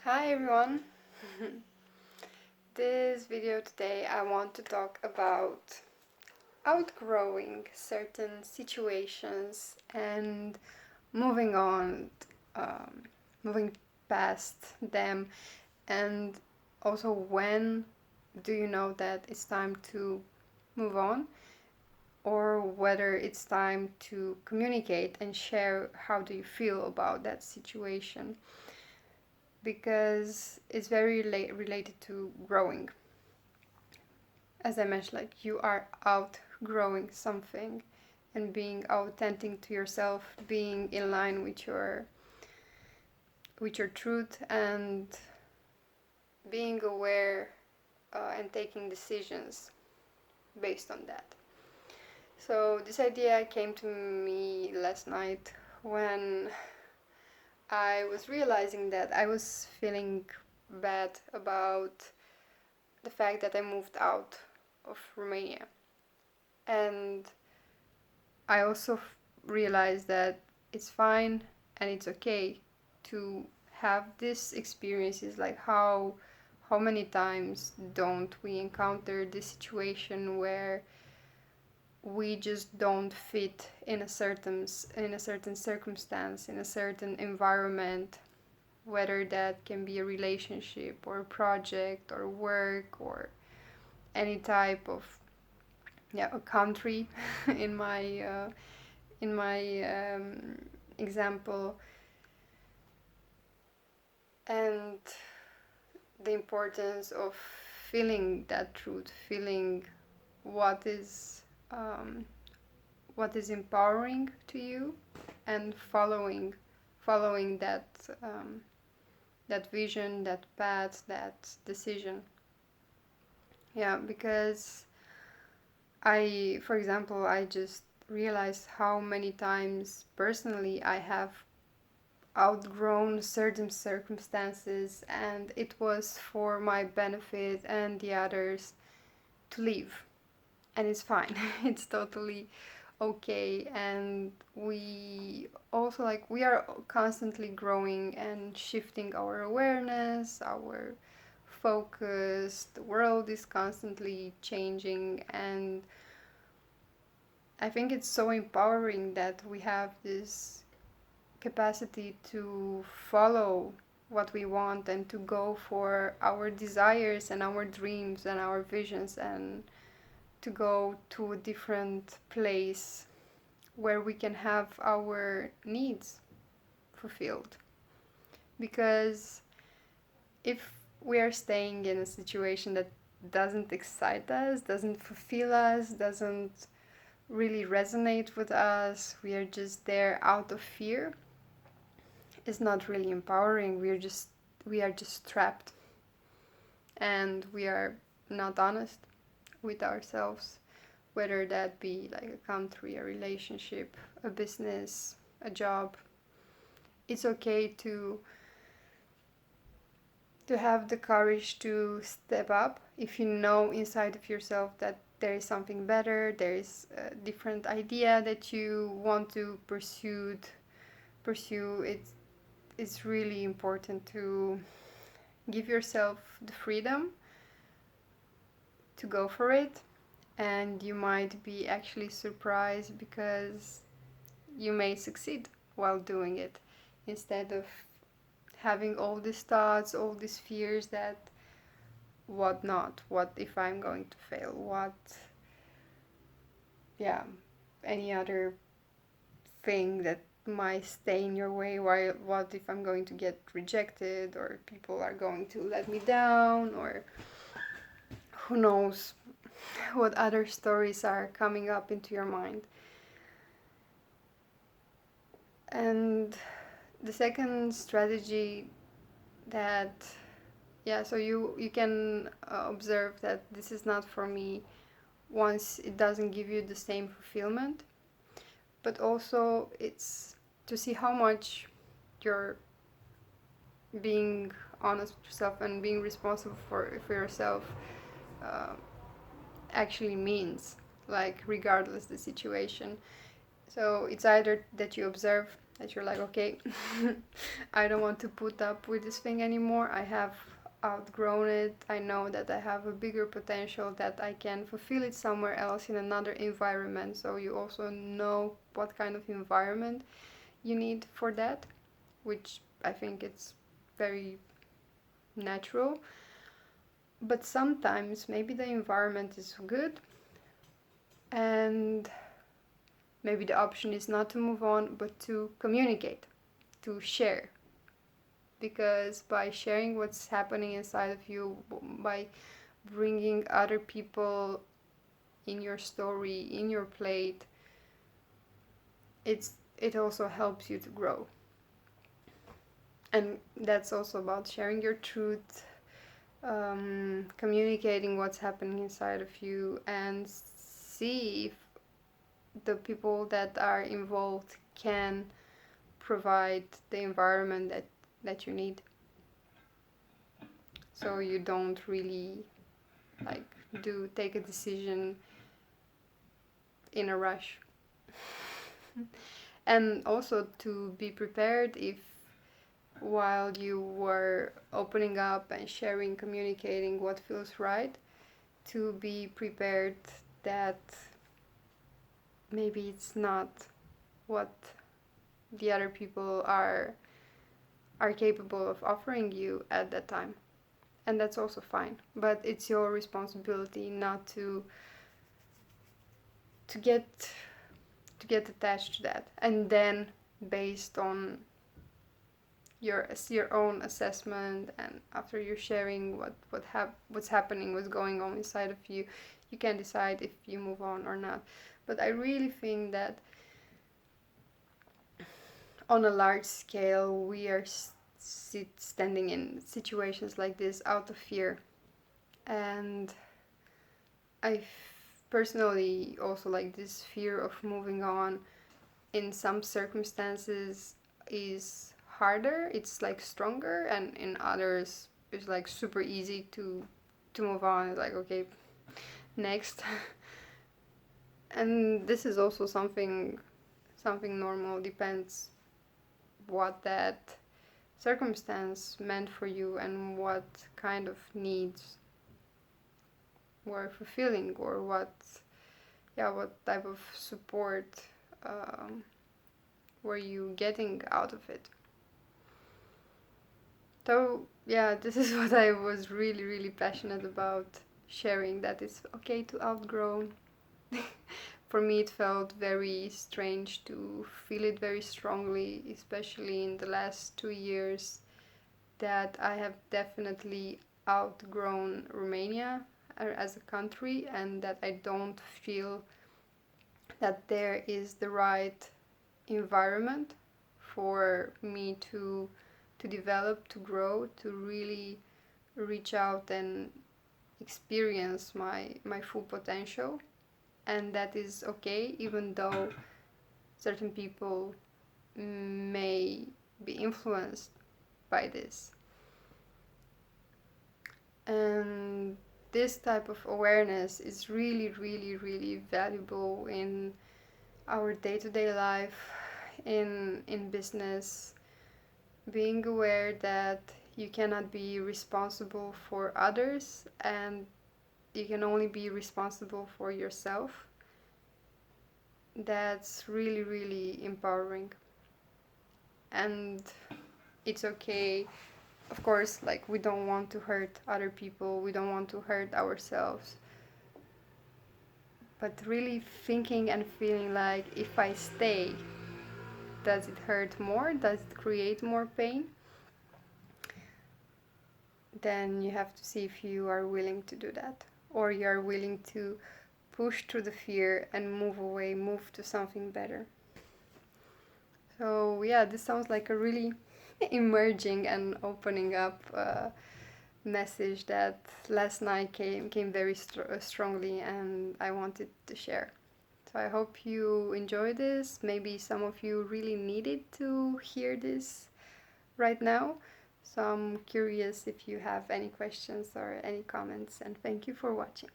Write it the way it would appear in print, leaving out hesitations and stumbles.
Hi everyone! This video today I want to talk about outgrowing certain situations and moving on, um, moving past them, and also when do you know that it's time to move on, or whether it's time to communicate and share how do you feel about that situation, because it's very related to growing. As I mentioned, like you are outgrowing something and being authentic to yourself, being in line with your truth, and being aware and taking decisions based on that. So this idea came to me last night when I was realizing that I was feeling bad about the fact that I moved out of Romania. And I also realized that it's fine and it's okay to have these experiences. Like how many times don't we encounter this situation where we just don't fit in a certain circumstance, in a certain environment, whether that can be a relationship or a project or work or any type of a country in my example. And the importance of feeling that truth, feeling what is um, empowering to you, and following that vision, that path, that decision. Yeah, because for example, I just realized how many times personally I have outgrown certain circumstances, and it was for my benefit and the others to leave. And it's fine. It's totally okay. And we also, like, we are constantly growing and shifting our awareness, our focus. The world is constantly changing, and I think it's so empowering that we have this capacity to follow what we want and to go for our desires and our dreams and our visions, and to go to a different place where we can have our needs fulfilled. Because if we are staying in a situation that doesn't excite us, doesn't fulfill us, doesn't really resonate with us, we are just there out of fear, it's not really empowering. We are just trapped, and we are not honest with ourselves, whether that be like a country, a relationship, a business, a job. It's okay to have the courage to step up if you know inside of yourself that there is something better, there is a different idea that you want to pursue. It's really important to give yourself the freedom to go for it, and you might be actually surprised because you may succeed while doing it, instead of having all these thoughts, all these fears that what if I'm going to fail, any other thing that might stay in your way, what if I'm going to get rejected, or people are going to let me down, or who knows what other stories are coming up into your mind. And the second strategy that, so you can observe that this is not for me once it doesn't give you the same fulfillment, but also it's to see how much you're being honest with yourself and being responsible for yourself actually means, like regardless the situation. So it's either that you observe that you're like, okay, I don't want to put up with this thing anymore. I have outgrown it. I know that I have a bigger potential, that I can fulfill it somewhere else in another environment. So you also know what kind of environment you need for that, which I think it's very natural. But sometimes maybe the environment is good, and maybe the option is not to move on, but to communicate, to share. Because by sharing what's happening inside of you, by bringing other people in your story, in your plate, it also helps you to grow. And that's also about sharing your truth, communicating what's happening inside of you, and see if the people that are involved can provide the environment that you need. So you don't really like take a decision in a rush. And also to be prepared if, while you were opening up and sharing, communicating what feels right, to be prepared that maybe it's not what the other people are capable of offering you at that time. And that's also fine, but it's your responsibility not to get attached to that, and then based on your own assessment, and after you're sharing what's happening, what's going on inside of you, you can decide if you move on or not. But I really think that on a large scale we are standing in situations like this out of fear. And I personally also like this fear of moving on in some circumstances is harder, it's like stronger, and in others it's like super easy to move on. It's like, okay, next. And this is also something normal, depends what that circumstance meant for you and what kind of needs were fulfilling, or what type of support were you getting out of it. So yeah, this is what I was really, really passionate about sharing, that it's okay to outgrow. For me it felt very strange to feel it very strongly, especially in the last 2 years, that I have definitely outgrown Romania as a country, and that I don't feel that there is the right environment for me to develop, to grow, to really reach out and experience my full potential. And that is okay, even though certain people may be influenced by this. And this type of awareness is really, really, really valuable in our day-to-day life, in business. Being aware that you cannot be responsible for others, and you can only be responsible for yourself. That's really, really empowering. And it's okay, of course, like, we don't want to hurt other people, we don't want to hurt ourselves, but really thinking and feeling like, if I stay, does it hurt more, does it create more pain? Then you have to see if you are willing to do that, or you are willing to push through the fear and move away, move to something better. So yeah, this sounds like a really emerging and opening up message that last night came very strongly, and I wanted to share. So I hope you enjoy this. Maybe some of you really needed to hear this right now. So I'm curious if you have any questions or any comments, and thank you for watching.